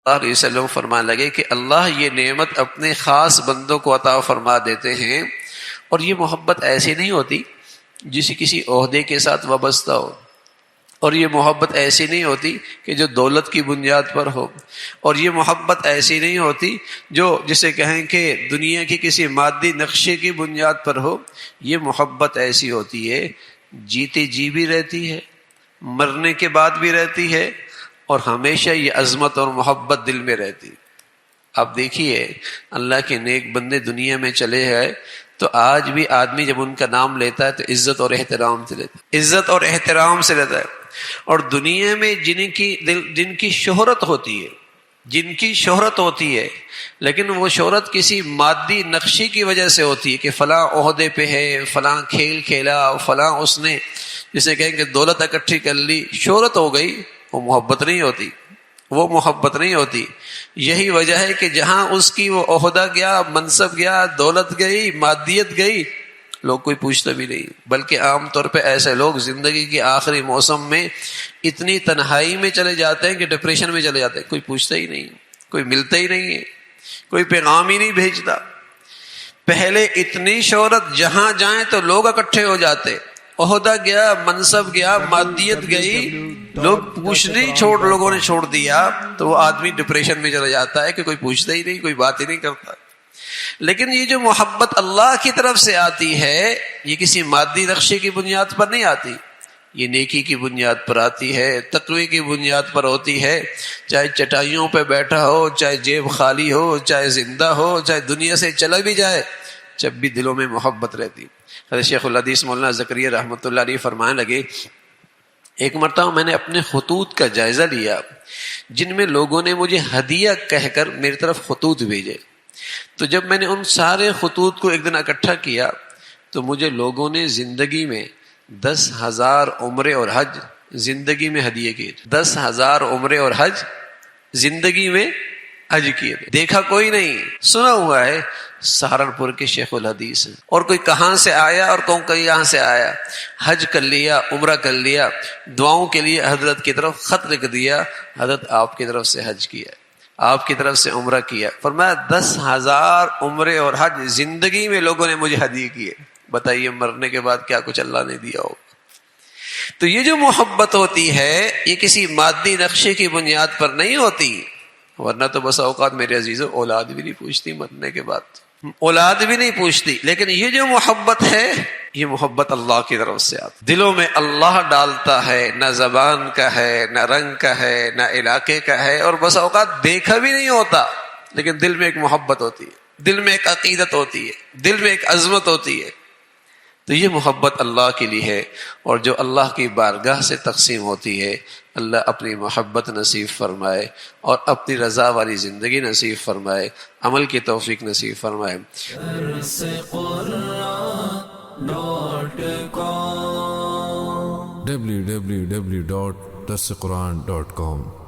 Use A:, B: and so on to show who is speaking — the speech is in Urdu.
A: اللہ علیہ وسلم فرمانے لگے کہ اللہ یہ نعمت اپنے خاص بندوں کو عطا فرما دیتے ہیں، اور یہ محبت ایسی نہیں ہوتی جسے کسی عہدے کے ساتھ وابستہ ہو، اور یہ محبت ایسی نہیں ہوتی کہ جو دولت کی بنیاد پر ہو، اور یہ محبت ایسی نہیں ہوتی جو جسے کہیں کہ دنیا کی کسی مادی نقشے کی بنیاد پر ہو۔ یہ محبت ایسی ہوتی ہے جیتے جی بھی رہتی ہے، مرنے کے بعد بھی رہتی ہے، اور ہمیشہ یہ عظمت اور محبت دل میں رہتی۔ آپ دیکھیے اللہ کے نیک بندے دنیا میں چلے ہیں تو آج بھی آدمی جب ان کا نام لیتا ہے تو عزت اور احترام سے لیتا ہے، عزت اور احترام سے لیتا ہے۔ اور دنیا میں جن کی شہرت ہوتی ہے، جن کی شہرت ہوتی ہے، لیکن وہ شہرت کسی مادی نقشے کی وجہ سے ہوتی ہے کہ فلاں عہدے پہ ہے، فلاں کھیل کھیلا، فلاں اس نے جسے کہیں کہ دولت اکٹھی کر لی، شہرت ہو گئی، وہ محبت نہیں ہوتی، وہ محبت نہیں ہوتی۔ یہی وجہ ہے کہ جہاں اس کی وہ عہدہ گیا، منصب گیا، دولت گئی، مادیت گئی، لوگ کوئی پوچھتا بھی نہیں، بلکہ عام طور پہ ایسے لوگ زندگی کے آخری موسم میں اتنی تنہائی میں چلے جاتے ہیں کہ ڈپریشن میں چلے جاتے ہیں، کوئی پوچھتا ہی نہیں، کوئی ملتا ہی نہیں ہے، کوئی پیغام ہی نہیں بھیجتا۔ پہلے اتنی شہرت، جہاں جائیں تو لوگ اکٹھے ہو جاتے، عہدہ گیا، منصب گیا، مادیت گئی، لوگ پوچھنے لوگوں نے چھوڑ دیا، تو وہ آدمی ڈپریشن میں چلا جاتا ہے کہ کوئی پوچھتا ہی نہیں، کوئی بات ہی نہیں کرتا۔ لیکن یہ جو محبت اللہ کی طرف سے آتی ہے، یہ کسی مادی نقشے کی بنیاد پر نہیں آتی، یہ نیکی کی بنیاد پر آتی ہے، تقوی کی بنیاد پر ہوتی ہے۔ چاہے چٹائیوں پہ بیٹھا ہو، چاہے جیب خالی ہو، چاہے زندہ ہو، چاہے دنیا سے چلا بھی جائے، جب بھی دلوں میں محبت رہتی۔ حضرت شیخ الحدیث مولانا زکریا رحمۃ اللہ علیہ فرمانے لگے، ایک مرتبہ میں نے اپنے خطوط کا جائزہ لیا جن میں لوگوں نے مجھے ہدیہ کہہ کر میری طرف خطوط بھیجے، تو جب میں نے ان سارے خطوط کو ایک دن اکٹھا کیا تو مجھے لوگوں نے زندگی میں 10,000 عمرے اور حج زندگی میں ہدیے کیے، 10,000 عمرے اور حج زندگی میں حج کیے، دیکھا کوئی نہیں، سنا ہوا ہے سہارنپور کے شیخ الحدیث ہیں، اور کوئی کہاں سے آیا اور کہیں یہاں سے آیا، حج کر لیا، عمرہ کر لیا، دعاؤں کے لیے حضرت کی طرف خط لکھ دیا، حضرت آپ کی طرف سے حج کیا، آپ کی طرف سے عمرہ کیا، فرمایا 10,000 عمرے اور حج زندگی میں لوگوں نے مجھے ہدیے کیے، بتائیے مرنے کے بعد کیا کچھ اللہ نے دیا ہوگا۔ تو یہ جو محبت ہوتی ہے یہ کسی مادی نقشے کی بنیاد پر نہیں ہوتی، ورنہ تو بس اوقات میرے عزیزوں اولاد بھی نہیں پوچھتی، مرنے کے بعد اولاد بھی نہیں پوچھتی، لیکن یہ جو محبت ہے یہ محبت اللہ کی طرف سے آتی، دلوں میں اللہ ڈالتا ہے، نہ زبان کا ہے، نہ رنگ کا ہے، نہ علاقے کا ہے، اور بس اوقات دیکھا بھی نہیں ہوتا، لیکن دل میں ایک محبت ہوتی ہے، دل میں ایک عقیدت ہوتی ہے، دل میں ایک عظمت ہوتی ہے۔ تو یہ محبت اللہ کے لیے ہے، اور جو اللہ کی بارگاہ سے تقسیم ہوتی ہے، اللہ اپنی محبت نصیب فرمائے اور اپنی رضا والی زندگی نصیب فرمائے، عمل کی توفیق نصیب فرمائے۔
B: www.darsequran.com